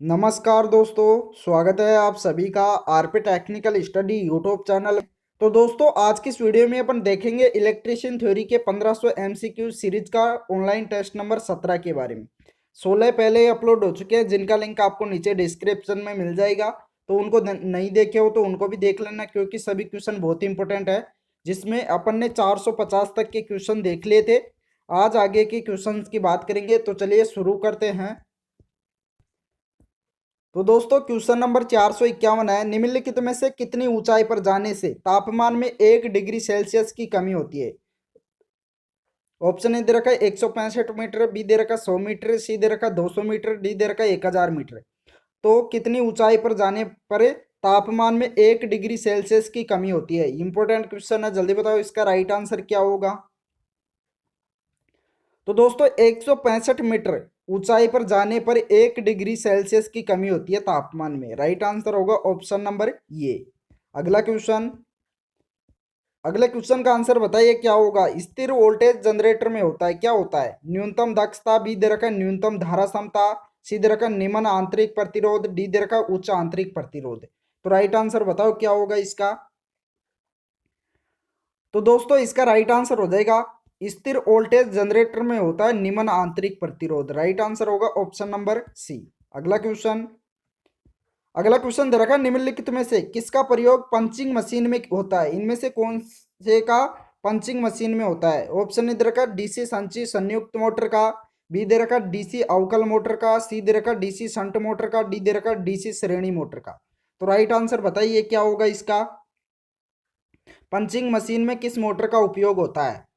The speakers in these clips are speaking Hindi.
नमस्कार दोस्तों, स्वागत है आप सभी का RP technical study YouTube channel. तो दोस्तों, आज की इस वीडियो में अपन देखेंगे इलेक्ट्रिशियन थ्योरी के 1500 एमसीक्यू सीरीज का ऑनलाइन टेस्ट नंबर 17 के बारे में। 16 पहले अपलोड हो चुके हैं, जिनका लिंक आपको नीचे डिस्क्रिप्शन में मिल जाएगा। तो उनको नहीं देखे हो तो उनको भी देख लेना, क्योंकि सभी क्वेश्चन बहुत इंपॉर्टेंट है, जिसमें अपन ने 450 तक के क्वेश्चन देख लिए थे। आज आगे के क्वेश्चन की बात करेंगे, तो चलिए शुरू करते हैं। तो दोस्तों, क्वेश्चन नंबर 451 है, निम्नलिखित में से कितनी ऊंचाई पर जाने से तापमान में 1 डिग्री सेल्सियस की कमी होती है। ऑप्शन ए दे रखा है 165 मीटर, बी दे रखा 100 मीटर, सी दे रखा 200 मीटर, डी दे रखा 1000 मीटर। तो कितनी ऊंचाई पर जाने पर तापमान में 1 डिग्री सेल्सियस की कमी होती है। इंपॉर्टेंट क्वेश्चन है, जल्दी बताओ इसका राइट आंसर क्या होगा। तो दोस्तों, 165 मीटर ऊंचाई पर जाने पर 1 डिग्री सेल्सियस की कमी होती है तापमान में। राइट आंसर होगा ऑप्शन नंबर ये। अगला क्वेश्चन, अगले क्वेश्चन का आंसर बताइए क्या होगा। स्थिर वोल्टेज जनरेटर में होता है, क्या होता है। न्यूनतम दक्षता, बी दे रखा है न्यूनतम धारा क्षमता, सी दे रखा है निम्न आंतरिक प्रतिरोध, डी दे रखा है उच्च आंतरिक प्रतिरोध। तो राइट आंसर बताओ क्या होगा इसका। तो दोस्तों, इसका राइट आंसर हो जाएगा स्थिर वोल्टेज जनरेटर में होता है निम्न आंतरिक प्रतिरोध। राइट आंसर होगा ऑप्शन नंबर सी। अगला क्वेश्चन, अगला क्वेश्चन दे रखा है, निम्नलिखित में से किसका प्रयोग पंचिंग मशीन में होता है। इनमें से कौन से का पंचिंग मशीन में होता है। ऑप्शन ए दे रखा डीसी संचयी संयुक्त मोटर का, बी दे रखा डीसी अवकल मोटर का, सी दे रखा डीसी शंट मोटर का, डी दे रखा डीसी श्रेणी मोटर का। तो राइट आंसर बताइए क्या होगा इसका। पंचिंग मशीन में किस मोटर का उपयोग होता है।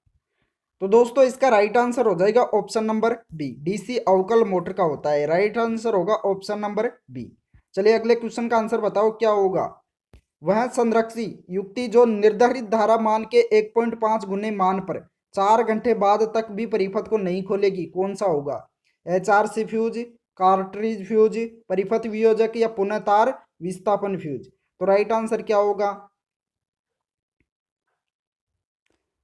तो दोस्तों, इसका राइट आंसर हो जाएगा ऑप्शन नंबर बी, डीसी अवकल मोटर का होता है। राइट आंसर होगा ऑप्शन नंबर बी। चलिए अगले क्वेश्चन का आंसर बताओ क्या होगा। वह संरक्षी युक्ति जो निर्धारित धारा मान के 1.5 गुने मान पर 4 घंटे बाद तक भी परिपथ को नहीं खोलेगी, कौन सा होगा। HRC फ्यूज, कार्ट्रिज फ्यूज, परिपथ वियोजक या पुनः तार विस्थापन फ्यूज। तो राइट आंसर क्या होगा,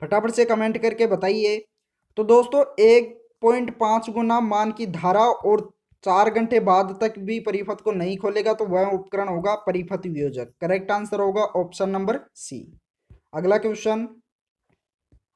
फटाफट से कमेंट करके बताइए। तो दोस्तों, 1.5 गुना मान की धारा और 4 घंटे बाद तक भी परिपथ को नहीं खोलेगा, तो वह उपकरण होगा परिपथ वियोजक। करेक्ट आंसर होगा ऑप्शन नंबर सी। अगला क्वेश्चन,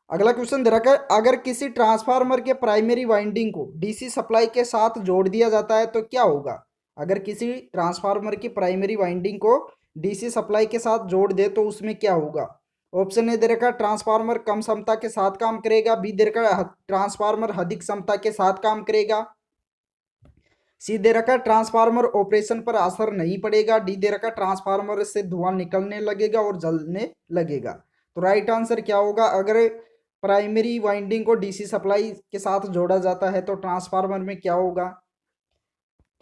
अगला क्वेश्चन दे रखा है, अगर किसी ट्रांसफार्मर के प्राइमरी वाइंडिंग को डीसी सप्लाई के साथ जोड़ दिया जाता है तो क्या होगा। अगर किसी ट्रांसफार्मर की प्राइमरी वाइंडिंग को डीसी सप्लाई के साथ जोड़ दे तो उसमें क्या होगा। ऑप्शन ए दे रखा ट्रांसफार्मर कम क्षमता के साथ काम करेगा, बी दे रखा ट्रांसफार्मर अधिक क्षमता के साथ काम करेगा, सी दे रखा ट्रांसफार्मर ऑपरेशन पर असर नहीं पड़ेगा, डी दे रखा ट्रांसफार्मर से धुआं निकलने लगेगा और जलने लगेगा। तो राइट आंसर क्या होगा। अगर प्राइमरी वाइंडिंग को डीसी सप्लाई के साथ जोड़ा जाता है तो ट्रांसफार्मर में क्या होगा।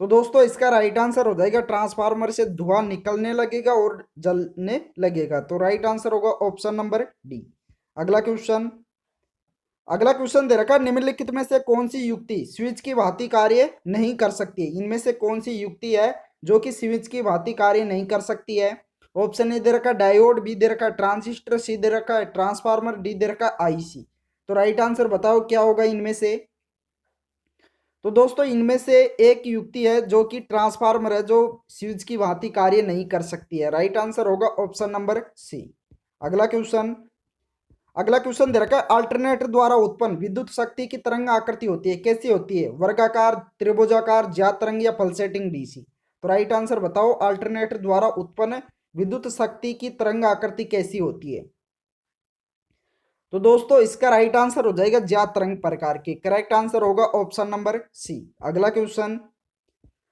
तो दोस्तों, इसका राइट आंसर हो जाएगा ट्रांसफार्मर से धुआं निकलने लगेगा और जलने लगेगा। तो राइट आंसर होगा ऑप्शन नंबर डी। अगला क्वेश्चन, अगला क्वेश्चन दे रखा है, निम्नलिखित में से कौन सी युक्ति स्विच की भांति कार्य नहीं कर सकती। इनमें से कौन सी युक्ति है जो कि स्विच की भांति कार्य नहीं कर सकती है। ऑप्शन ए दे रखा डायोड, बी दे रखा ट्रांजिस्टर, सी दे रखा ट्रांसफार्मर, डी दे रखा आईसी। तो राइट आंसर बताओ क्या होगा इनमें से। तो दोस्तों, इनमें से एक युक्ति है जो कि ट्रांसफार्मर है, जो स्विच की भांति कार्य नहीं कर सकती है। राइट आंसर होगा ऑप्शन नंबर सी। अगला क्वेश्चन, अगला क्वेश्चन दे रखा है, अल्टरनेटर द्वारा उत्पन्न विद्युत शक्ति की तरंग आकृति होती है, कैसी होती है। वर्गाकार, त्रिभुजाकार, ज्यात तरंग या पल्सेटिंग डीसी। तो राइट आंसर बताओ, अल्टरनेटर द्वारा उत्पन्न विद्युत शक्ति की तरंग आकृति कैसी होती है। तो दोस्तों, इसका राइट आंसर हो जाएगा ज्यात तरंग प्रकार की। करेक्ट आंसर होगा ऑप्शन नंबर सी। अगला क्वेश्चन,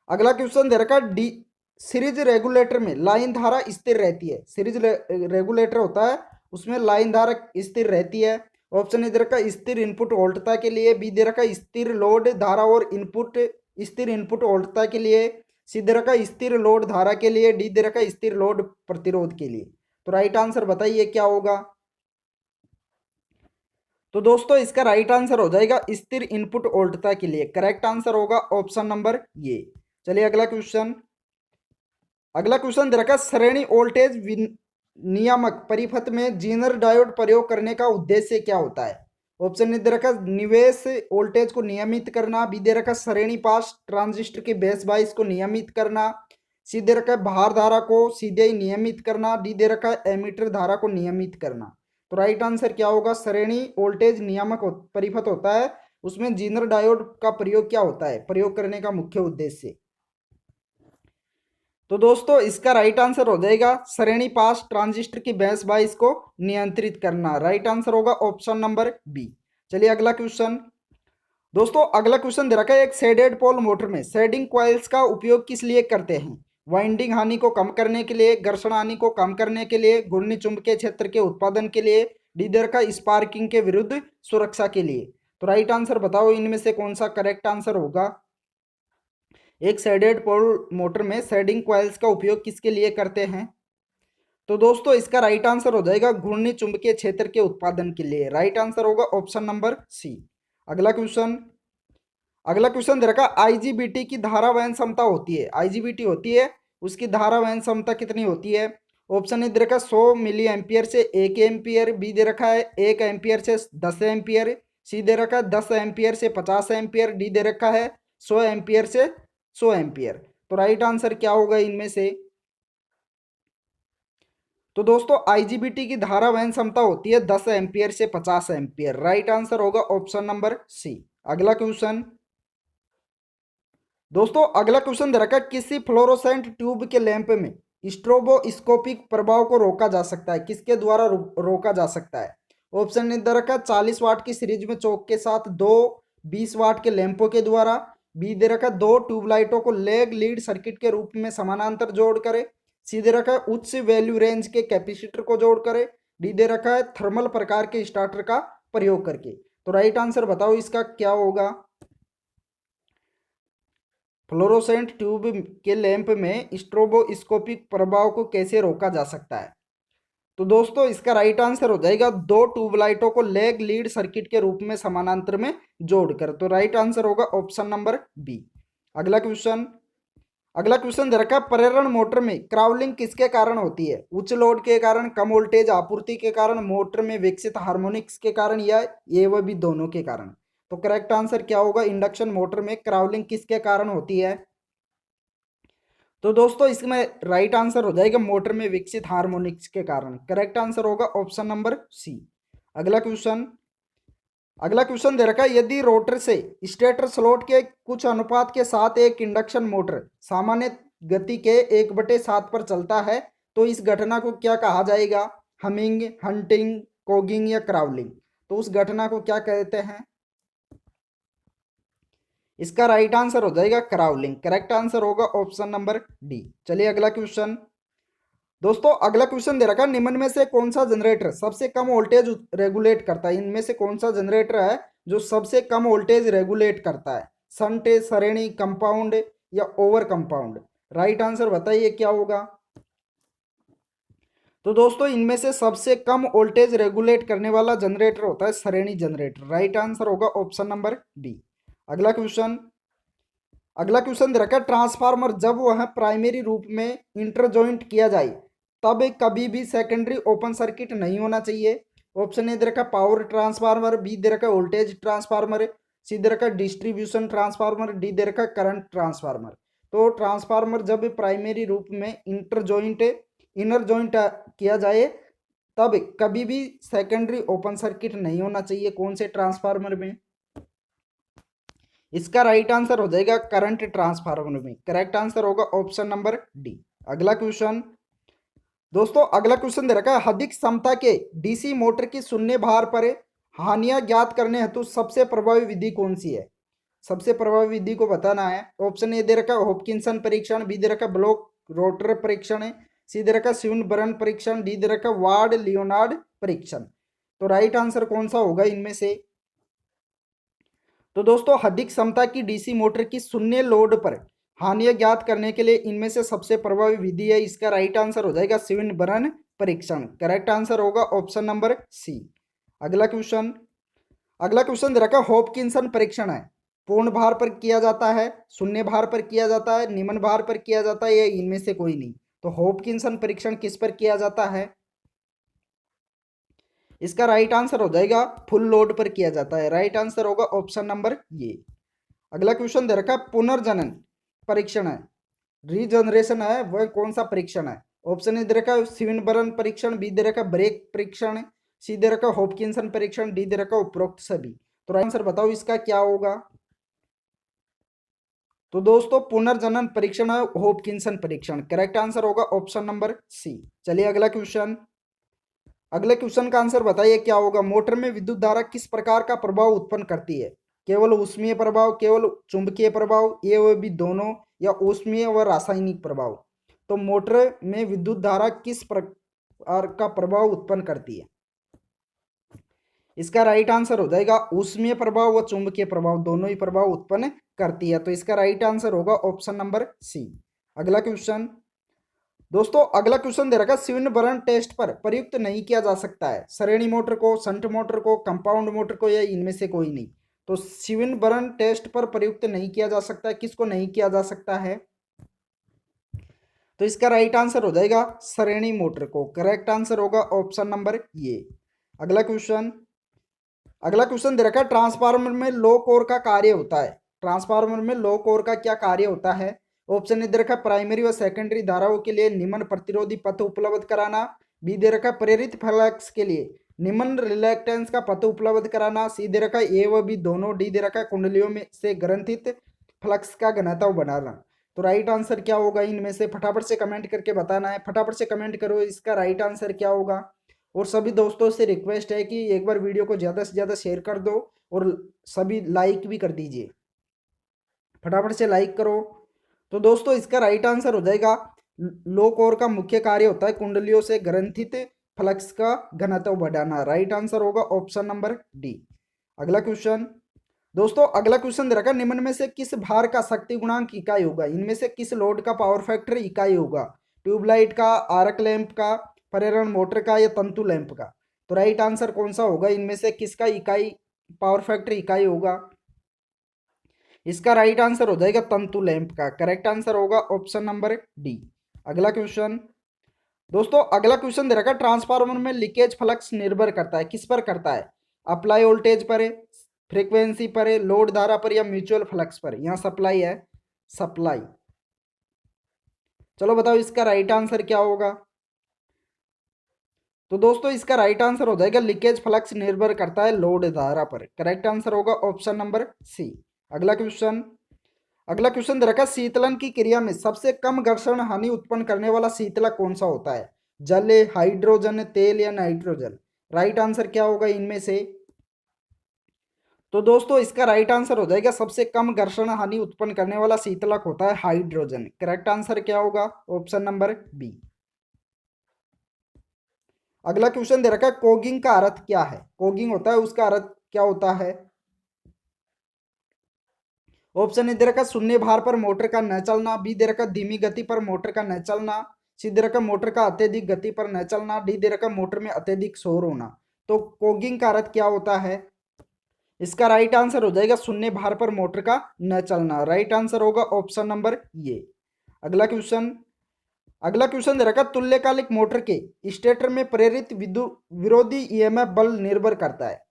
अगला क्वेश्चन दे रखा है, डी सीरीज रेगुलेटर में लाइन धारा स्थिर रहती है। सीरीज रेगुलेटर होता है, उसमें लाइन धारा स्थिर रहती है। ऑप्शन ए दे रखा स्थिर इनपुट वोल्टता के लिए, बी दे रखा स्थिर लोड धारा और इनपुट स्थिर इनपुट वोल्टता के लिए, सी दे रखा स्थिर लोड धारा के लिए, डी दे रखा स्थिर लोड प्रतिरोध के लिए। तो राइट आंसर बताइए क्या होगा। तो दोस्तों, इसका राइट आंसर हो जाएगा स्थिर इनपुट वोल्टता के लिए। करेक्ट आंसर होगा ऑप्शन नंबर ये। चलिए अगला क्वेश्चन, अगला क्वेश्चन दे रखा है, श्रेणी वोल्टेज नियामक परिपथ में जीनर डायोड प्रयोग करने का उद्देश्य क्या होता है। ऑप्शन ए दे रखा निवेश वोल्टेज को नियमित करना, बी दे रखा श्रेणी पास ट्रांजिस्टर के बेस बाइस को नियमित करना, सी दे रखा है भार धारा को सीधे ही नियमित करना, डी दे रखा है एमीटर धारा को नियमित करना। तो राइट आंसर क्या होगा, श्रेणी वोल्टेज नियामक परिपथ होता है, उसमें जीनर डायोड का प्रयोग क्या होता है, प्रयोग करने का मुख्य उद्देश्य। तो दोस्तों इसका राइट आंसर हो जाएगा श्रेणी पास ट्रांजिस्टर की बेस बाइस को नियंत्रित करना। राइट आंसर होगा ऑप्शन नंबर बी। चलिए अगला क्वेश्चन। दोस्तों अगला क्वेश्चन दे रखा है, एक शेडेड पोल मोटर में शेडिंग कॉइल्स का उपयोग किस लिए करते हैं? वाइंडिंग हानि को कम करने के लिए, घर्षण हानि को कम करने के लिए, घूर्णी चुंबकीय क्षेत्र के उत्पादन के लिए, डी दे रखा स्पार्किंग के विरुद्ध सुरक्षा के लिए। तो राइट आंसर बताओ इनमें से कौन सा करेक्ट आंसर होगा। एक शेडेड पोल मोटर में शेडिंग कॉइल्स का उपयोग किसके लिए करते हैं? तो दोस्तों इसका राइट आंसर हो जाएगा घूर्णी चुंबकीय क्षेत्र के उत्पादन के लिए। राइट आंसर होगा ऑप्शन नंबर सी। अगला क्वेश्चन। अगला क्वेश्चन दे रखा आईजीबीटी की धारा वहन क्षमता होती है, आईजीबीटी होती है उसकी धारा वहन क्षमता कितनी होती है? ऑप्शन ए दे रखा 100 मिली एम्पियर से 1 एम्पियर, बी दे रखा है 1 एम्पियर से 10 एम्पियर, सी दे रखा है 10 एम्पियर से 50 एम्पियर, डी दे रखा है 100 एम्पियर से 100 एम्पियर। तो राइट आंसर क्या होगा इनमें से? तो दोस्तों आईजीबीटी की धारा वहन क्षमता होती है 10 एम्पियर से 50 एम्पियर। राइट आंसर होगा ऑप्शन नंबर सी। अगला क्वेश्चन। दोस्तों अगला क्वेश्चन दे रखा है, किसी फ्लोरोसेंट ट्यूब के लैंप में स्ट्रोबोस्कोपिक प्रभाव को रोका जा सकता है, किसके द्वारा रोका जा सकता है? ऑप्शन ए दे रखा है 40 वाट की सीरीज में चौक के साथ दो 20 वाट के लैंपों के द्वारा, बी दे रखा है दो ट्यूबलाइटों को लेग लीड सर्किट के रूप में समानांतर जोड़ करे, सी दे रखा है उच्च वैल्यू रेंज के कैपेसिटर को जोड़ करे, डी दे रखा है थर्मल प्रकार के स्टार्टर का प्रयोग करके। तो राइट आंसर बताओ इसका क्या होगा। फ्लोरोसेंट ट्यूब के लैंप में स्ट्रोबोस्कोपिक प्रभाव को कैसे रोका जा सकता है? तो दोस्तों इसका राइट आंसर हो जाएगा दो ट्यूबलाइटों को लेग लीड सर्किट के रूप में समानांतर में जोड़कर। तो राइट आंसर होगा ऑप्शन नंबर बी। अगला क्वेश्चन। अगला क्वेश्चन दे रखा है, प्रेरण मोटर में क्राउलिंग किसके कारण होती है? उच्च लोड के कारण, कम वोल्टेज आपूर्ति के कारण, मोटर में विकसित हार्मोनिक्स के कारण, या ये व भी दोनों के कारण। तो करेक्ट आंसर क्या होगा, इंडक्शन मोटर में क्राउलिंग किसके कारण होती है? तो दोस्तों इसमें राइट आंसर हो जाएगा मोटर में विकसित हार्मोनिक्स के कारण। करेक्ट आंसर होगा ऑप्शन नंबर सी। अगला क्वेश्चन। अगला क्वेश्चन दे रखा है, यदि रोटर से स्टेटर स्लॉट के कुछ अनुपात के साथ एक इंडक्शन मोटर सामान्य गति के 1/7 पर चलता है तो इस घटना को क्या कहा जाएगा? हमिंग, हंटिंग, कोगिंग या क्राउलिंग। तो उस घटना को क्या कहते हैं? इसका राइट आंसर हो जाएगा क्राउलिंग। करेक्ट आंसर होगा ऑप्शन नंबर डी। चलिए अगला क्वेश्चन। दोस्तों अगला क्वेश्चन दे रखा है, निम्न में से कौन सा जनरेटर सबसे कम वोल्टेज रेगुलेट करता है? इनमें से कौन सा जनरेटर है जो सबसे कम वोल्टेज रेगुलेट करता है? शंट, सरणि, कंपाउंड या ओवर कंपाउंड। राइट आंसर बताइए क्या होगा। तो दोस्तों इनमें से सबसे कम वोल्टेज रेगुलेट करने वाला जनरेटर होता है सरणि जनरेटर। राइट आंसर होगा ऑप्शन नंबर डी। अगला क्वेश्चन। अगला क्वेश्चन दे रखा है, ट्रांसफार्मर जब वह प्राइमरी रूप में इंटरजॉइंट किया जाए तब कभी भी सेकेंडरी ओपन सर्किट नहीं होना चाहिए। ऑप्शन ए दे रखा पावर ट्रांसफार्मर, बी दे रखा वोल्टेज ट्रांसफार्मर, सी दे रखा डिस्ट्रीब्यूशन ट्रांसफार्मर, डी दे रखा करंट ट्रांसफार्मर। तो ट्रांसफार्मर जब प्राइमरी रूप में इनर जॉइंट किया जाए तब कभी भी सेकेंडरी ओपन सर्किट नहीं होना चाहिए। कौन से ट्रांसफार्मर में? इसका राइट आंसर हो जाएगा करंट ट्रांसफार्मर में। करेक्ट आंसर होगा ऑप्शन नंबर डी। अगला क्वेश्चन। दोस्तों अगला क्वेश्चन दे रखा है, अधिक क्षमता के डीसी मोटर की शून्य भार पर हानियां ज्ञात करने हेतु सबसे प्रभावी विधि कौन सी है? सबसे प्रभावी विधि को बताना है। ऑप्शन ए दे रखा है हॉपकिंसन परीक्षण, बी दे रखा है ब्लॉक रोटर परीक्षण, सी दे रखा है स्विनबर्न परीक्षण, डी दे रखा है वार्ड लियोनार्ड परीक्षण। तो राइट आंसर कौन सा होगा इनमें से? तो दोस्तों अधिक क्षमता की डीसी मोटर की शून्य लोड पर हानियां ज्ञात करने के लिए इनमें से सबसे प्रभावी विधि है। इसका राइट आंसर हो जाएगा स्विनबर्न परीक्षण। करेक्ट आंसर होगा ऑप्शन नंबर सी। अगला क्वेश्चन। अगला क्वेश्चन दे रखा हॉपकिंसन परीक्षण है पूर्ण भार पर किया जाता है, शून्य भार पर किया जाता है, निम्न भार पर किया जाता है, या इनमें से कोई नहीं। तो हॉपकिंसन परीक्षण किस पर किया जाता है? इसका राइट आंसर हो जाएगा फुल लोड पर किया जाता है। राइट आंसर होगा ऑप्शन नंबर ये। अगला क्वेश्चन दे रखा है पुनर्जनन परीक्षण है, रीजनरेशन है, वह कौन सा परीक्षण है? ऑप्शन ए दे रखा है स्विनबर्न परीक्षण, बी दे रखा है ब्रेक परीक्षण, सी दे रखा है हॉपकिंसन परीक्षण, डी दे रखा है उपरोक्त सभी। तो आंसर बताओ इसका क्या होगा? तो दोस्तों पुनर्जनन परीक्षण है हॉपकिंसन परीक्षण। करेक्ट आंसर होगा ऑप्शन नंबर सी। चलिए अगला क्वेश्चन। अगले क्वेश्चन का आंसर बताइए क्या होगा? मोटर में विद्युत धारा किस प्रकार का प्रभाव उत्पन्न करती है? केवल ऊष्मीय प्रभाव, केवल चुंबकीय प्रभाव, ये व भी दोनों, या ऊष्मीय व रासायनिक प्रभाव? तो मोटर में विद्युत धारा किस प्रकार का प्रभाव उत्पन्न करती है? इसका राइट आंसर हो जाएगा ऊष्मीय प्रभाव व चुंबकीय प्रभाव दोनों ही प्रभाव उत्पन्न करती है। तो इसका राइट आंसर होगा ऑप्शन नंबर सी। अगला क्वेश्चन। दोस्तों अगला क्वेश्चन दे रखा है स्विनबर्न टेस्ट पर प्रयुक्त नहीं किया जा सकता है श्रेणी मोटर को, शंट मोटर को, कंपाउंड मोटर को, या इनमें से कोई नहीं? तो स्विनबर्न टेस्ट पर प्रयुक्त नहीं किया जा सकता है, किसको नहीं किया जा सकता है? तो इसका राइट आंसर हो जाएगा श्रेणी मोटर को। करेक्ट आंसर होगा ऑप्शन नंबर ये। अगला क्वेश्चन। अगला क्वेश्चन दे रखा है ट्रांसफार्मर में लो कोर का कार्य होता है। ट्रांसफार्मर में लो कोर का क्या कार्य होता है? ऑप्शन ए दे रखा है प्राइमरी व सेकेंडरी धाराओं के लिए निम्न प्रतिरोधी पथ उपलब्ध कराना, बी दे रखा है प्रेरित फ्लक्स के लिए निम्न रिलेक्टेंस का पथ उपलब्ध कराना, सी दे रखा है ए व बी दोनों, डी दे रखा है कुंडलियों में से ग्रंथित फ्लक्स का घनत्व बढ़ाना। तो राइट आंसर क्या होगा इनमें से? फटाफट से कमेंट करके बताना है। फटाफट से कमेंट करो इसका राइट आंसर क्या होगा। और सभी दोस्तों से रिक्वेस्ट है कि एक बार वीडियो को ज़्यादा से ज़्यादा शेयर कर दो और सभी लाइक भी कर दीजिए। फटाफट से लाइक करो। तो दोस्तों इसका राइट आंसर हो जाएगा लो कोर का मुख्य कार्य होता है कुंडलियों से ग्रंथित फ्लक्स का घनत्व बढ़ाना। राइट आंसर होगा ऑप्शन नंबर डी। अगला क्वेश्चन। दोस्तों अगला क्वेश्चन दे रखा है निम्न में से किस भार का शक्ति गुणांक इकाई होगा? इनमें से किस लोड का पावर फैक्टर इकाई होगा? ट्यूबलाइट का, आर्क लैंप का, प्रेरण मोटर का, या तंतु लैंप का? तो राइट आंसर कौन सा होगा इनमें से? किसका इकाई पावर फैक्टर इकाई होगा? इसका राइट आंसर हो जाएगा तंतु लैंप का। करेक्ट आंसर होगा ऑप्शन नंबर डी। अगला क्वेश्चन। दोस्तों अगला क्वेश्चन दे रखा है ट्रांसफार्मर में लीकेज फ्लक्स निर्भर करता है, किस पर करता है? अप्लाई वोल्टेज पर है, फ्रीक्वेंसी पर है, लोड धारा पर, या म्यूचुअल फ्लक्स पर? यहाँ सप्लाई है, सप्लाई। चलो बताओ इसका राइट आंसर क्या होगा? तो दोस्तों इसका राइट आंसर हो जाएगा लीकेज फ्लक्स निर्भर करता है लोड धारा पर। करेक्ट आंसर होगा ऑप्शन नंबर सी। अगला क्वेश्चन। अगला क्वेश्चन दे रखा है शीतलन की क्रिया में सबसे कम घर्षण हानि उत्पन्न करने वाला शीतलक कौन सा होता है? जल, हाइड्रोजन, तेल, या नाइट्रोजन? राइट आंसर क्या होगा इनमें से? तो दोस्तों इसका राइट आंसर हो जाएगा सबसे कम घर्षण हानि उत्पन्न करने वाला शीतलक होता है हाइड्रोजन। करेक्ट आंसर क्या होगा? Option number B. अगला क्वेश्चन दे रखा है कोगिंग का अर्थ क्या है? कोगिंग होता है उसका अर्थ क्या होता है? ऑप्शन ए दे रखा शून्य भार पर मोटर का न चलना, बी दे रखा धीमी गति पर मोटर का न चलना, सी दे रखा मोटर का अत्यधिक गति पर न चलना, डी दे रखा मोटर में अत्यधिक शोर होना। तो कोगिंग का अर्थ क्या होता है? इसका राइट आंसर हो जाएगा शून्य भार पर मोटर का न चलना। राइट आंसर होगा ऑप्शन नंबर ये। अगला क्वेश्चन। अगला क्वेश्चन दे रखा तुल्यकालिक मोटर के स्टेटर में प्रेरित विद्युत विरोधी ईएमएफ बल निर्भर करता है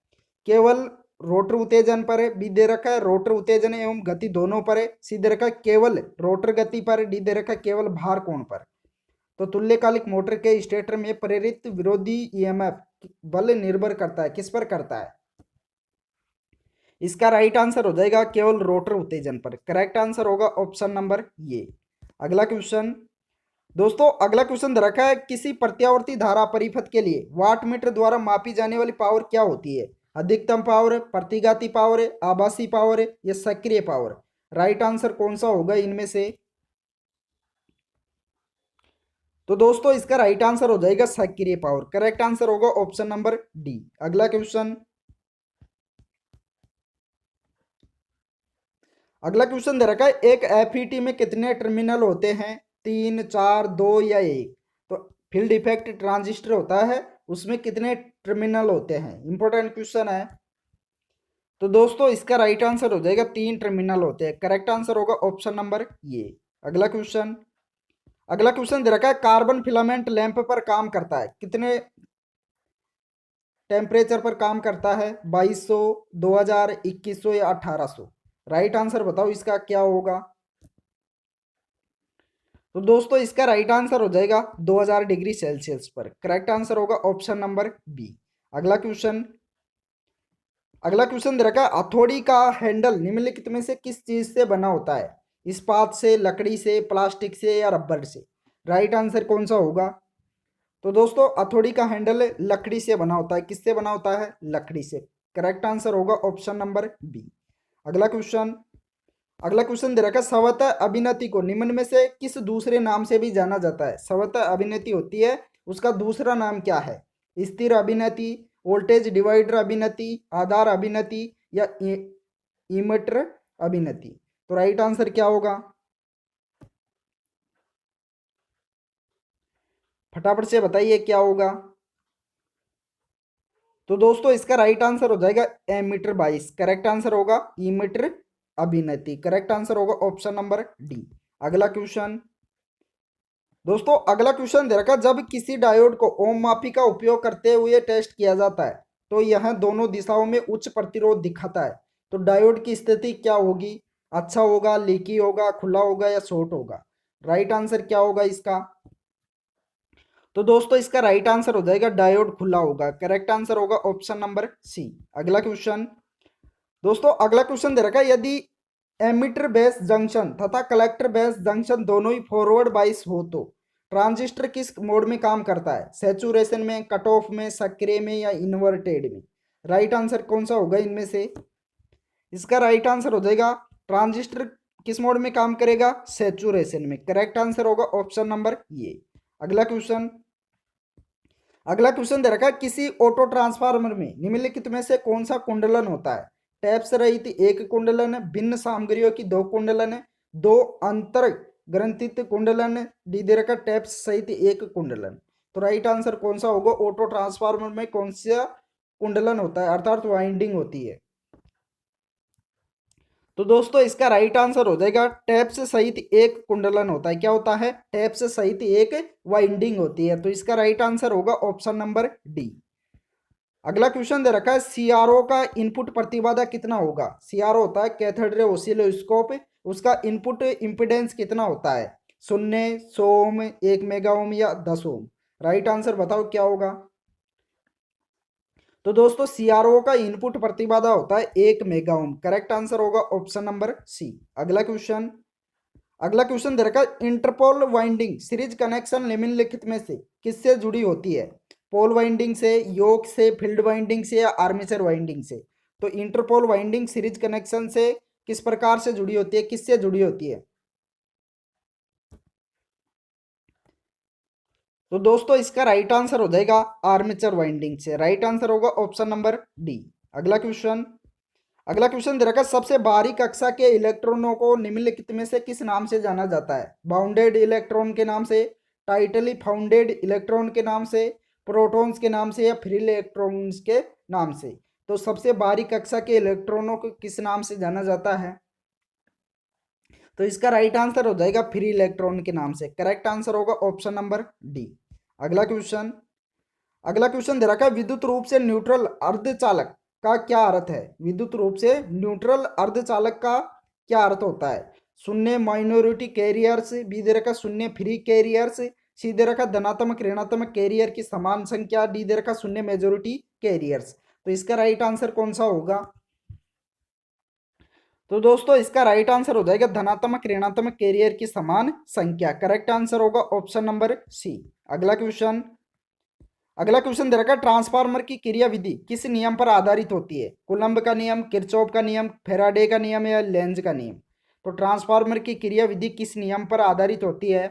केवल रोटर उत्तेजन पर है, बी दे रखा है रोटर उत्तेजन एवं गति दोनों पर है, सी दे रखा है केवल रोटर गति पर, डी दे रखा है केवल भार कोण पर? तो तुल्यकालिक मोटर के स्टेटर में प्रेरित विरोधी ईएमएफ बल निर्भर करता है, किस पर करता है? इसका राइट आंसर हो जाएगा केवल रोटर उत्तेजन पर। करेक्ट आंसर होगा ऑप्शन नंबर ये। अगला क्वेश्चन। दोस्तों अगला क्वेश्चन दे रखा है किसी प्रत्यावर्ती धारा परिपथ के लिए वाटमीटर द्वारा मापी जाने वाली पावर क्या होती है? अधिकतम पावर, प्रतिघाती पावर, आभासी पावर, या सक्रिय पावर? राइट आंसर कौन सा होगा इनमें से? तो दोस्तों इसका राइट आंसर हो जाएगा सक्रिय पावर। करेक्ट आंसर होगा ऑप्शन नंबर डी। अगला क्वेश्चन। अगला क्वेश्चन दे रखा है एक एफईटी में कितने टर्मिनल होते हैं? 3, 4, 2, या 1? तो फील्ड इफेक्ट ट्रांजिस्टर होता है, उसमें कितने टर्मिनल होते हैं? इंपॉर्टेंट क्वेश्चन है। तो दोस्तों इसका राइट आंसर हो जाएगा 3 टर्मिनल होते हैं। करेक्ट आंसर होगा ऑप्शन नंबर ये। अगला क्वेश्चन। अगला क्वेश्चन दे रखा है कार्बन फिलामेंट लैंप पर काम करता है कितने टेम्परेचर पर काम करता है? 2200, 2000, 2100 या 1800? राइट आंसर बताओ इसका क्या होगा। तो दोस्तों इसका राइट आंसर हो जाएगा 2000 डिग्री सेल्सियस पर। करेक्ट आंसर होगा ऑप्शन नंबर बी। अगला क्वेश्चन, अगला क्वेश्चन दे रखा है, हथौड़ी का हैंडल निम्नलिखित में से किस चीज से बना होता है? इस्पात से, लकड़ी से, प्लास्टिक से या रबर से? राइट आंसर कौन सा होगा? तो दोस्तों हथौड़ी का हैंडल लकड़ी से बना होता है। किससे बना होता है? लकड़ी से। करेक्ट आंसर होगा ऑप्शन नंबर बी। अगला क्वेश्चन, अगला क्वेश्चन दे रखा है, स्वतः अभिनति को निम्न में से किस दूसरे नाम से भी जाना जाता है? स्वतः अभिनति होती है, उसका दूसरा नाम क्या है? स्थिर अभिनति, वोल्टेज डिवाइडर अभिनति, आधार अभिनति या इमीटर अभिनति? तो राइट आंसर क्या होगा? फटाफट से बताइए क्या होगा। तो दोस्तों इसका राइट आंसर हो जाएगा एमीटर 22। करेक्ट आंसर होगा इमीटर अभिनति। करेक्ट आंसर होगा ऑप्शन नंबर डी। अगला क्वेश्चन, दोस्तों अगला क्वेश्चन दे रखा, जब किसी डायोड को ओम मापी का उपयोग करते हुए टेस्ट किया जाता है तो यह दोनों दिशाओं में उच्च प्रतिरोध दिखाता है, तो डायोड की स्थिति क्या होगी? अच्छा होगा, लीकी होगा, खुला होगा या शॉर्ट होगा? राइट आंसर क्या होगा इसका? तो दोस्तों इसका राइट आंसर हो जाएगा डायोड खुला होगा। करेक्ट आंसर होगा ऑप्शन नंबर सी। अगला क्वेश्चन, दोस्तों अगला क्वेश्चन दे रखा है, यदि एमिटर बेस जंक्शन तथा कलेक्टर बेस जंक्शन दोनों ही फॉरवर्ड बाइस हो तो ट्रांजिस्टर किस मोड में काम करता है? सैचुरेशन में, कट ऑफ में, सक्रिय में या इन्वर्टेड में? राइट आंसर कौन सा होगा इनमें से? इसका राइट आंसर हो जाएगा ट्रांजिस्टर किस मोड में काम करेगा? सैचुरेशन में। करेक्ट आंसर होगा ऑप्शन नंबर ए। अगला क्वेश्चन, अगला क्वेश्चन दे रखा है, किसी ऑटो ट्रांसफार्मर में निम्नलिखित में से कौन सा कुंडलन होता है? टैप्स रहित एक कुंडलन, भिन्न सामग्रियों की दो कुंडलन, दो अंतर ग्रंथित कुंडलन, डी दे रखा टैप्स सहित एक कुंडलन? तो राइट आंसर कौन सा होगा? ऑटो ट्रांसफार्मर में कौन सा कुंडलन होता है, अर्थात वाइंडिंग होती है? तो दोस्तों इसका राइट आंसर हो जाएगा टैप्स सहित एक कुंडलन होता है। क्या होता है? टैप्स सहित एक वाइंडिंग होती है। तो इसका राइट आंसर होगा ऑप्शन नंबर डी। अगला क्वेश्चन दे रखा है, सीआरओ का इनपुट प्रतिबाधा कितना होगा? सीआरओ होता है कैथोड रे ऑसिलोस्कोप, उसका इनपुट इंपिडेंस कितना होता है? 0, 100 ओम, 1 मेगा ओम या 10 ओम? राइट आंसर बताओ क्या होगा। तो दोस्तों सीआरओ का इनपुट प्रतिबाधा होता है 1 मेगा ओम। करेक्ट आंसर होगा ऑप्शन नंबर सी। अगला क्वेश्चन, अगला क्वेश्चन दे रखा है, इंटरपोल वाइंडिंग सीरीज कनेक्शन निम्नलिखित में से किससे जुड़ी होती है? पोल वाइंडिंग से, योक से, फील्ड वाइंडिंग से या आर्मेचर वाइंडिंग से? तो इंटरपोल वाइंडिंग सीरीज कनेक्शन से किस प्रकार से जुड़ी होती है, किससे जुड़ी होती है? तो दोस्तों इसका राइट आंसर हो जाएगा आर्मेचर वाइंडिंग से। राइट आंसर होगा ऑप्शन नंबर डी। अगला क्वेश्चन, अगला क्वेश्चन दे रखा है, सबसे बाहरी कक्षा के इलेक्ट्रॉनों को निम्नलिखित में से किस नाम से जाना जाता है? बाउंडेड इलेक्ट्रॉन के नाम से, टाइटली फाउंडेड इलेक्ट्रॉन के नाम से, प्रोटॉन्स के नाम से या फ्री इलेक्ट्रॉन्स के नाम से? तो सबसे बाहरी कक्षा के इलेक्ट्रॉनों को किस नाम से जाना जाता है? तो इसका राइट आंसर हो जाएगा फ्री इलेक्ट्रॉन के नाम से। करेक्ट आंसर होगा ऑप्शन नंबर डी। अगला क्वेश्चन, अगला क्वेश्चन दे रखा है, विद्युत रूप से न्यूट्रल अर्धचालक का क्या अर्थ है? विद्युत रूप से न्यूट्रल अर्धचालक का क्या अर्थ होता है? शून्य माइनॉरिटी कैरियर्स, बी दे रखा शून्य फ्री कैरियर्स, सी दे रखा धनात्मक ऋणात्मक कैरियर की समान संख्या, डी दे रखा शून्य मेजोरिटी कैरियर्स? तो इसका राइट आंसर कौन सा होगा? तो दोस्तों इसका राइट आंसर हो जाएगा धनात्मक ऋणात्मक कैरियर की समान संख्या। करेक्ट आंसर होगा ऑप्शन नंबर सी। अगला क्वेश्चन, अगला क्वेश्चन दे रखा है, ट्रांसफार्मर की क्रिया विधि किस नियम पर आधारित होती है? कूलम्ब का नियम, किरचॉफ का नियम, फैराडे का नियम या लेंज का नियम? तो ट्रांसफार्मर की क्रिया विधि किस नियम पर आधारित होती है?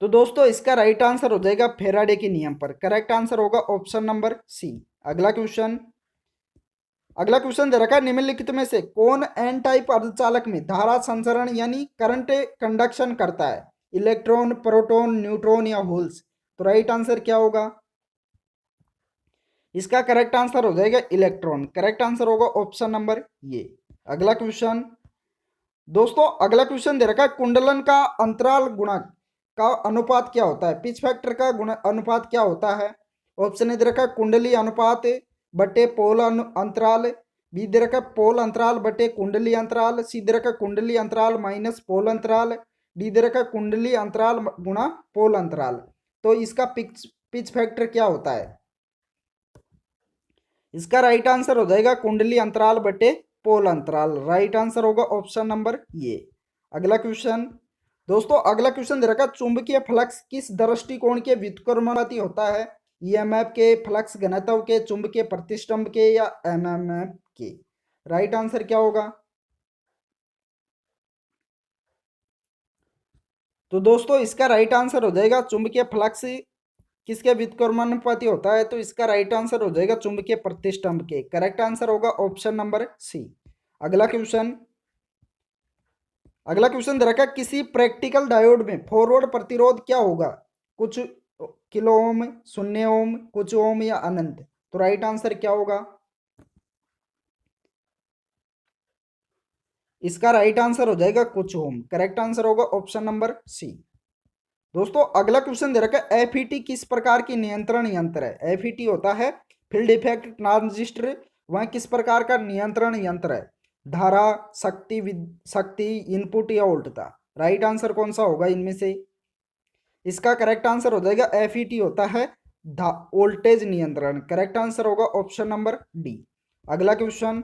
तो दोस्तों इसका राइट आंसर हो जाएगा फैराडे के नियम पर। करेक्ट आंसर होगा ऑप्शन नंबर सी। अगला क्वेश्चन, अगला क्वेश्चन दे रखा है, निम्नलिखित में से कौन एन टाइप अर्धचालक में धारा संचरण यानी करंट कंडक्शन करता है? इलेक्ट्रॉन, प्रोटॉन, न्यूट्रॉन या होल्स? तो राइट आंसर क्या होगा? इसका करेक्ट आंसर हो जाएगा इलेक्ट्रॉन। करेक्ट आंसर होगा ऑप्शन नंबर ये। अगला क्वेश्चन, दोस्तों अगला क्वेश्चन दे रखा है, कुंडलन का अंतराल गुणक का अनुपात क्या होता है? पिच फैक्टर का गुण अनुपात क्या होता है? ऑप्शन ए दे रखा है कुंडली अनुपात बटे पोल अंतराल, बी दे रखा है पोल अंतराल बटे कुंडली अंतराल, सी दे रखा है कुंडली अंतराल माइनस पोल अंतराल, डी दे रखा है कुंडली अंतराल गुणा पोल अंतराल। तो इसका पिच फैक्टर क्या होता है? इसका राइट आंसर हो जाएगा कुंडली अंतराल बटे पोल अंतराल। राइट आंसर होगा ऑप्शन नंबर ये। अगला क्वेश्चन दोस्तों, अगला क्वेश्चन दे रखा चुंबकीय फ्लक्स किस दृष्टिकोण के व्युत्क्रमानुपाती होता है? ईएमएफ के, फ्लक्स घनत्व के, चुंबकीय प्रतिष्ठंभ के या एमएमएफ के? राइट आंसर क्या होगा? तो दोस्तों इसका राइट आंसर हो जाएगा चुंबकीय फ्लक्स किसके व्युत्क्रमानुपाती होता है? तो इसका राइट आंसर हो जाएगा चुंबकीय प्रतिष्ठंभ के। करेक्ट आंसर होगा ऑप्शन नंबर सी। अगला क्वेश्चन, अगला क्वेश्चन दे रखा है किसी प्रैक्टिकल डायोड में फॉरवर्ड प्रतिरोध क्या होगा? कुछ किलो ओम, शून्य ओम, कुछ ओम या अनंत? तो राइट आंसर क्या होगा? इसका राइट आंसर हो जाएगा कुछ ओम। करेक्ट आंसर होगा ऑप्शन नंबर सी। दोस्तों अगला क्वेश्चन दे रखा है एफईटी किस प्रकार की नियंत्रण यंत्र है? एफईटी होता है फील्ड इफेक्ट ट्रांजिस्टर, वह किस प्रकार का नियंत्रण यंत्र है? धारा, शक्ति, इनपुट या उल्टता? राइट आंसर कौन सा होगा इनमें से? इसका करेक्ट आंसर हो जाएगा एफईटी होता है वोल्टेज नियंत्रण। करेक्ट आंसर होगा ऑप्शन नंबर डी। अगला क्वेश्चन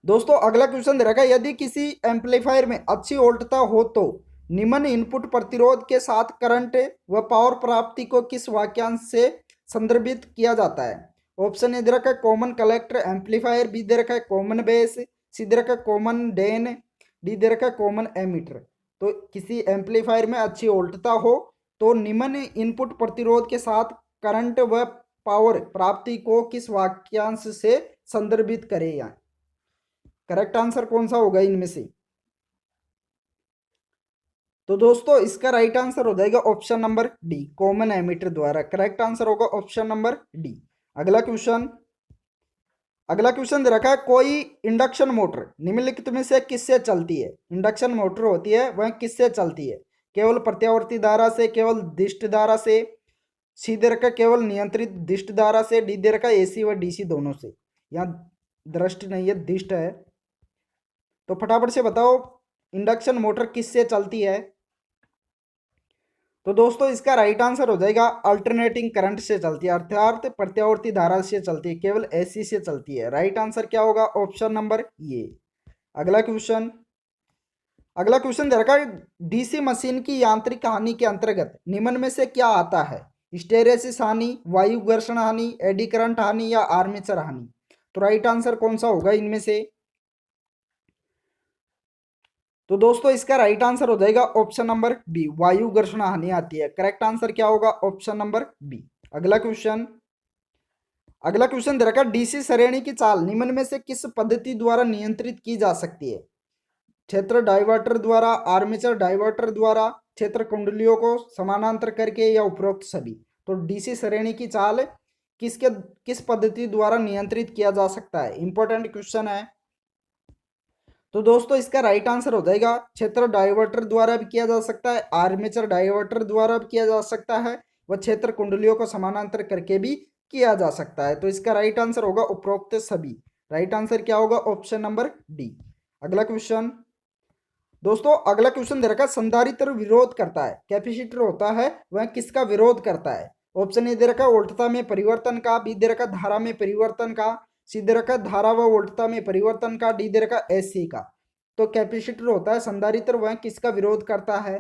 दोस्तों, अगला क्वेश्चन दे रखा है यदि किसी एम्पलीफायर में अच्छी वोल्टता हो तो निम्न इनपुट प्रतिरोध के साथ करंट व पावर प्राप्ति को किस वाक्यांश से संदर्भित किया जाता है? ऑप्शन ए दे रखा है कॉमन कलेक्टर एम्पलीफायर, बी दे रखा है कॉमन बेस, सी दे रखा है कॉमन ड्रेन, डी दे रखा है कॉमन एमीटर। तो किसी एम्पलीफायर में अच्छी वोल्टता हो तो निम्न इनपुट प्रतिरोध के साथ करंट व पावर प्राप्ति को किस वाक्यांश से संदर्भित करेगा? करेक्ट आंसर कौन सा होगा इनमें से? तो दोस्तों इसका राइट आंसर हो जाएगा option number D, common ammeter द्वारा। करेक्ट आंसर होगा ऑप्शन नंबर डी। अगला क्वेश्चन, अगला क्वेश्चन दे रखा है कोई इंडक्शन मोटर निम्नलिखित में से किससे चलती है? इंडक्शन मोटर होती है वह किससे चलती है? केवल प्रत्यावर्ती धारा से, केवल दिष्ट धारा से, सी दे रखा केवल नियंत्रित दिष्ट धारा से, डी दे रखा एसी व डीसी दोनों से। यहाँ दृष्टि नहीं है, दिष्ट है। तो फटाफट से बताओ इंडक्शन मोटर किससे चलती है? तो दोस्तों इसका राइट आंसर हो जाएगा अल्टरनेटिंग करंट से चलती है, अर्थात प्रत्यावर्ती धारा से चलती है, केवल एसी से चलती है। राइट आंसर क्या होगा? ऑप्शन नंबर ये। अगला क्वेश्चन, अगला क्वेश्चन दे रखा है डीसी मशीन की यांत्रिक हानि के अंतर्गत निम्न में से क्या आता है? हिस्टैरिसीस हानि, वायु घर्षण हानि, एडी करंट हानि या आर्मेचर हानि? तो राइट आंसर कौन सा होगा इनमें से? तो दोस्तों इसका राइट आंसर हो जाएगा ऑप्शन नंबर बी, वायु घर्षण हानि आती है। करेक्ट आंसर क्या होगा? Option number B. अगला क्वेश्चन, अगला क्वेश्चन दे रखा डीसी श्रेणी की चाल निम्न में से किस पद्धति द्वारा नियंत्रित की जा सकती है? क्षेत्र डाइवर्टर द्वारा, आर्मेचर डाइवर्टर द्वारा, क्षेत्र कुंडलियों को समानांतर करके या उपरोक्त सभी? तो डीसी श्रेणी की चाल किस पद्धति द्वारा नियंत्रित किया जा सकता है? इंपॉर्टेंट क्वेश्चन है। तो दोस्तों इसका राइट आंसर हो जाएगा क्षेत्र डाइवर्टर द्वारा भी किया जा सकता है, आर्मेचर डाइवर्टर द्वारा भी किया जा सकता है, व क्षेत्र कुंडलियों को समानांतर करके भी किया जा सकता है। तो इसका राइट आंसर होगा उपरोक्त सभी। राइट आंसर क्या होगा? Option number D. अगला क्वेश्चन दोस्तों, अगला क्वेश्चन दे रखा है संधारित्र विरोध करता है, कैपेसिटर होता है वह किसका विरोध करता है? ऑप्शन ए दे रखा है वोल्टता में परिवर्तन का, बी दे रखा धारा में परिवर्तन का, सी दे रखा धारा व वोल्टता में परिवर्तन का, डी दे रखा एसी का। तो कैपेसिटर होता है संधारित्र, वह किसका विरोध करता है?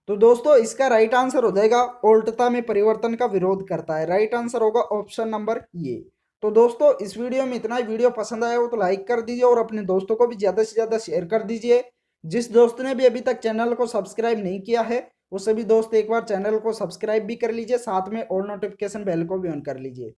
तो दोस्तों इसका राइट आंसर हो जाएगा वोल्टता में परिवर्तन का विरोध करता है। राइट आंसर होगा ऑप्शन नंबर ये। तो दोस्तों इस वीडियो में इतना ही। वीडियो पसंद आया हो तो लाइक कर दीजिए और अपने दोस्तों को भी ज़्यादा से ज़्यादा शेयर कर दीजिए। जिस दोस्त ने भी अभी तक चैनल को सब्सक्राइब नहीं किया है वो सभी दोस्त एक बार चैनल को सब्सक्राइब भी कर लीजिए, साथ में और नोटिफिकेशन बेल को भी ऑन कर लीजिए।